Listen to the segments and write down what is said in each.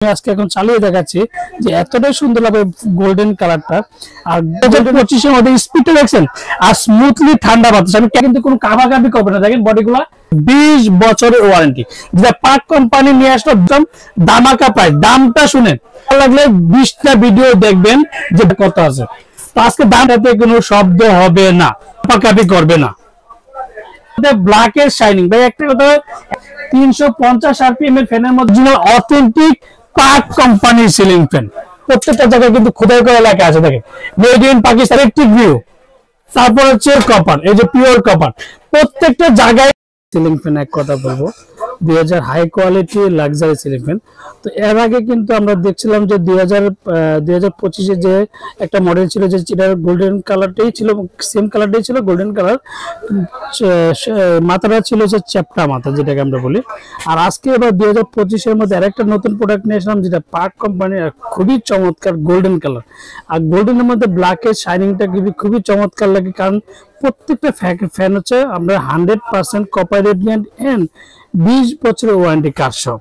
আজকে এখন চালিয়ে দেখাচ্ছি যে এতটাই সুন্দর লাগে গোল্ডেন কালারটা। আর 2025 এর মধ্যে স্পিডটা দেখছেন আর স্মুথলি ঠান্ডা বাতাস। আমি কিন্তু কোনো কাভাকাভি করবে না। দেখেন বডিগুলা 20 বছরের ওয়ারেন্টি, যেটা পাক কোম্পানি নিয়ে আসলো একদম দামাকা প্রাইস। দামটা শুনেন, ভালো লাগলে 20টা ভিডিও দেখবেন যে কত আছে। তো আজকে দামটাতে কোনো শব্দ হবে না, কাভাকাভি করবে না। ব্ল্যাক এর শাইনিং ভাই, একটা কথা 350 আরপিএম এর ফ্যানের মধ্যে অথেন্টিক পাক কোম্পানির সিলিং ফ্যান। প্রত্যেকটা জায়গায় কিন্তু খোদাই করা লেখা আছে, দেখেন made in Pakistan electric view, তারপর হচ্ছে কপার, এই যে পিওর কপার। প্রত্যেকটা জায়গায় সিলিং ফ্যান এক কথা বলবো 2000 high quality luxury ceiling fan. তো এর আগে কিন্তু আমরা দেখছিলাম যে 2025 যে একটা মডেল ছিল যে গোল্ডেন কালারটাই ছিল, সেম কালারটাই ছিল গোল্ডেন কালার, মাথাটা ছিল যে চ্যাপটা মাথা যেটাকে আমরা বলি। আর আজকে এবার 2025 এর মধ্যে আরেকটা নতুন প্রোডাক্ট নিয়ে আসলাম যেটা পাক কোম্পানির, খুবই চমৎকার গোল্ডেন কালার। আর গোল্ডেনের মধ্যে ব্ল্যাকের শাইনিংটা খুবই চমৎকার লাগে, কারণ প্রত্যেকটা ফ্যান হচ্ছে আমরা 100% কপার রেডিয়েন্ট এন্ড 20 বছরের ওয়ারেন্টি কার্ড সহ।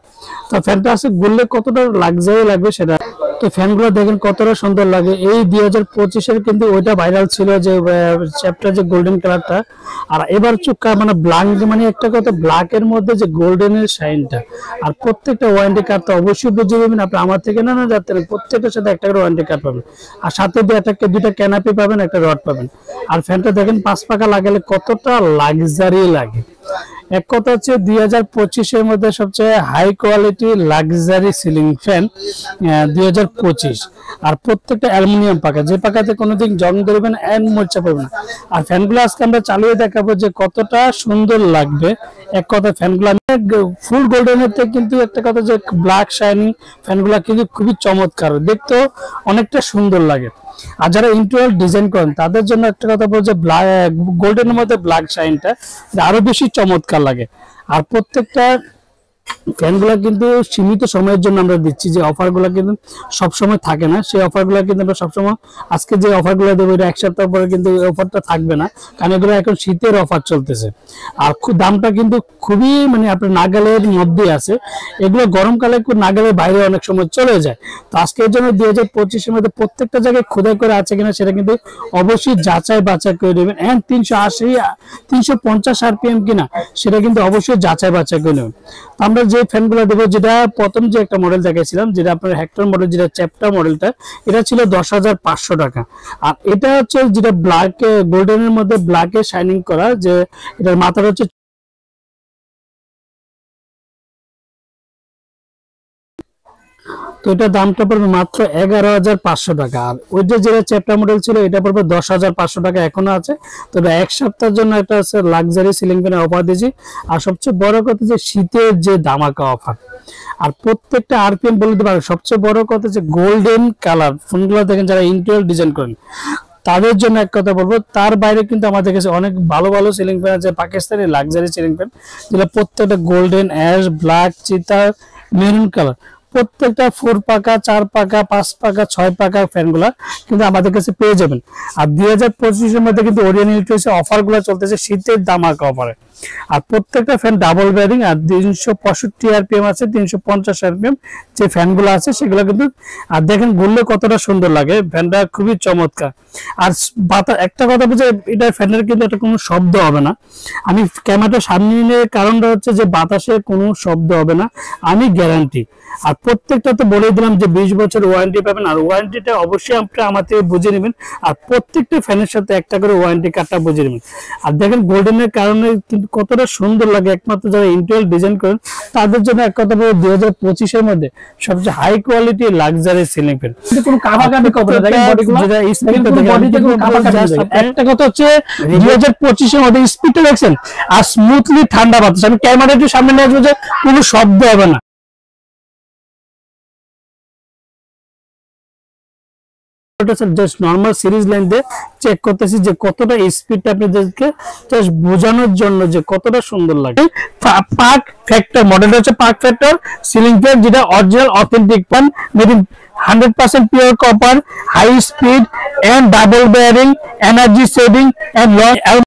তো ফ্যানটা আছে গুললে কতটা লাক্সারি লাগবে সেটা। তো ফ্যানগুলো দেখেন কতটা সুন্দর লাগে। এই 2025 এর কিন্তু ওইটা ভাইরাল ছিল যে চ্যাপ্টার যে গোল্ডেন কালারটা। আর এবার চুক্কা মানে ব্ল্যাক, মানে একটা কথা ব্ল্যাক এর মধ্যে যে গোল্ডেনের শাইনটা। আর প্রত্যেকটা ওয়ারেন্টি কার্ড তো অবশ্যই বুঝে নেবেন আপনি আমার থেকে না যাতে প্রত্যেকটার সাথে একটা করে ওয়ারেন্টি কার্ড পাবেন। আর সাথে দুইটা ক্যানাপি পাবেন, একটা রড পাবেন। আর ফ্যানটা দেখেন 5 পাকা লাগালে কতটা লাক্সারি লাগে। এক কথা হচ্ছে 2025 এর মধ্যে সবচেয়ে high quality luxury ceiling fan 2025। আর প্রত্যেকটা অ্যালুমিনিয়াম পাকা, যে পাকাতে কোনোদিন জং ধরবে না, এন্ড মোচা পাবে না। আর ফ্যানগুলো আজকে আমরা চালিয়ে দেখাবো যে কতটা সুন্দর লাগবে। এক কথা ফ্যানগুলো ফুল গোল্ডেনের থেকে কিন্তু একটা কথা যে ব্ল্যাক শাইনিং ফ্যানগুলো কিন্তু খুবই চমৎকার, দেখতেও অনেকটা সুন্দর লাগে। আর যারা ইন্টেরিয়র ডিজাইন করেন তাদের জন্য একটা কথা বলছে গোল্ডেনের মধ্যে ব্ল্যাক শাইনটা আরো বেশি চমৎকার লাগে। আর প্রত্যেকটা ফ্যানগুলো কিন্তু সীমিত সময়ের জন্য আমরা দিচ্ছি, যে অফারগুলো কিন্তু সবসময় থাকে না। সেই অফারগুলো কিন্তু আমরা সবসময়, আজকে যে অফারগুলো দেবো এটা এক সপ্তাহ পরে কিন্তু এই অফারটা থাকবে না, কারণ এগুলো এখন শীতের অফার চলতেছে। আর দামটা কিন্তু খুবই মানে আপনার নাগালের মধ্যে আছে। এগুলো গরমকালে নাগালের বাইরে অনেক সময় চলে যায়। তো আজকের জন্য 2025 এর মধ্যে প্রত্যেকটা জায়গায় খোদাই করে আছে কিনা সেটা কিন্তু অবশ্যই যাচাই বাছাই করে নেবেন। এন্ড 350 আরপিএম কিনা সেটা কিন্তু অবশ্যই যাচাই বাছাই করে নেবেন। আমরা যে ফ্যানগুলো দেবো, যেটা প্রথম যে একটা মডেল দেখাইছিলাম যেটা আপনার হেক্টর মডেল, যেটা চ্যাপ্টা মডেলটা, এটা ছিল 10,500 টাকা। আর এটা হচ্ছে যেটা ব্ল্যাক গোল্ডেনের মধ্যে ব্ল্যাকে শাইনিং করা, যে এটার মাথাটা হচ্ছে তো এটা দামটা পড়বে মাত্র 11,500 টাকা। আর ওই যে যেটা চ্যাপ্টার মডেল ছিল এটা পড়বে 10,500 টাকা, এখনো আছে। তো এক সপ্তাহের জন্য একটা আছে লাক্সারি সিলিং ফ্যানের অফার দিয়েছি। আর সবচেয়ে বড় কথা যে শীতের যে ধামাকা অফার। আর প্রত্যেকটা আরপিএম বলে দিতে পারে। সবচেয়ে বড় কথা যে গোল্ডেন কালার ফোনগুলো দেখেন যারা ইন্টেরিয়র ডিজাইন করেন তাদের জন্য এক কথা বলবো। তার বাইরে কিন্তু আমাদের কাছে অনেক ভালো ভালো সিলিং ফ্যান আছে, পাকিস্তানি লাক্সারি সিলিং ফ্যান, যেটা প্রত্যেকটা গোল্ডেন, অ্যাশ, ব্ল্যাক, চিতা, মেরুন কালার, প্রত্যেকটা 4 পাকা, 4 পাকা, 5 পাকা, 6 পাকা ফ্যানগুলা কিন্তু আমাদের কাছে পেয়ে যাবেন। আর 2025 এর মধ্যে কিন্তু ওরিয়ন ইলেকট্রিক্সের অফারগুলো চলতেছে শীতের ধামাকা অফারে। আর প্রত্যেকটা ফ্যান ডাবল বেয়ারিং, আর 365 আরপিএম আছে, 350 আরপিএম যে ফ্যানগুলো আছে সেগুলো কিন্তু। আর দেখেন ঘুরলে কতটা সুন্দর লাগে, ফ্যানটা খুবই চমৎকার। আর একটা কথা বলছে, এটা ফ্যানের কিন্তু একটা কোনো শব্দ হবে না। আমি ক্যামেরাটা সামনে নিয়ে কারণটা হচ্ছে যে বাতাসে কোনো শব্দ হবে না, আমি গ্যারান্টি। আর প্রত্যেকটা তো বলে দিলাম যে 20 বছর ওয়ারেন্টি পাবেন। আর ওয়ারেন্টিটা অবশ্যই আপনি আমার থেকে বুঝে নেবেন। আর প্রত্যেকটা ফ্যানের সাথে একটা করে ওয়ারেন্টি কার্ডটা বুঝে নেবেন। আর দেখেন গোল্ডেনের কারণে কিন্তু কতটা সুন্দর লাগে, একমাত্র যারা ইন্টেরিয়র ডিজাইন করেন তাদের জন্য এক কথা বলবো 2025 এর মধ্যে সবচেয়ে high quality luxury ceiling fan. কোনো কাভাকাভি করবে না, দেখেন বডিগুলো যেটা স্পিডটা দেখেন একটা কথা হচ্ছে 2025 এর মধ্যে স্পিডটা দেখছেন আর স্মুথলি ঠান্ডা বাতাস। আমি ক্যামেরাটা একটু সামনে নিয়ে আসবো যে কোনো শব্দ হবে না। জাস্ট নরমাল সিরিজ লাইন দিয়ে চেক করতেছি যে কতটা স্পিডটা আপনাদেরকে জাস্ট বোঝানোর জন্য যে কতটা সুন্দর লাগে। পাক ফ্যাক্টর মডেলটা হচ্ছে পাক ফ্যাক্টর সিলিং ফ্যান, যেটা original authentic fan, made in 100% pure copper, high speed and double bearing, energy saving and long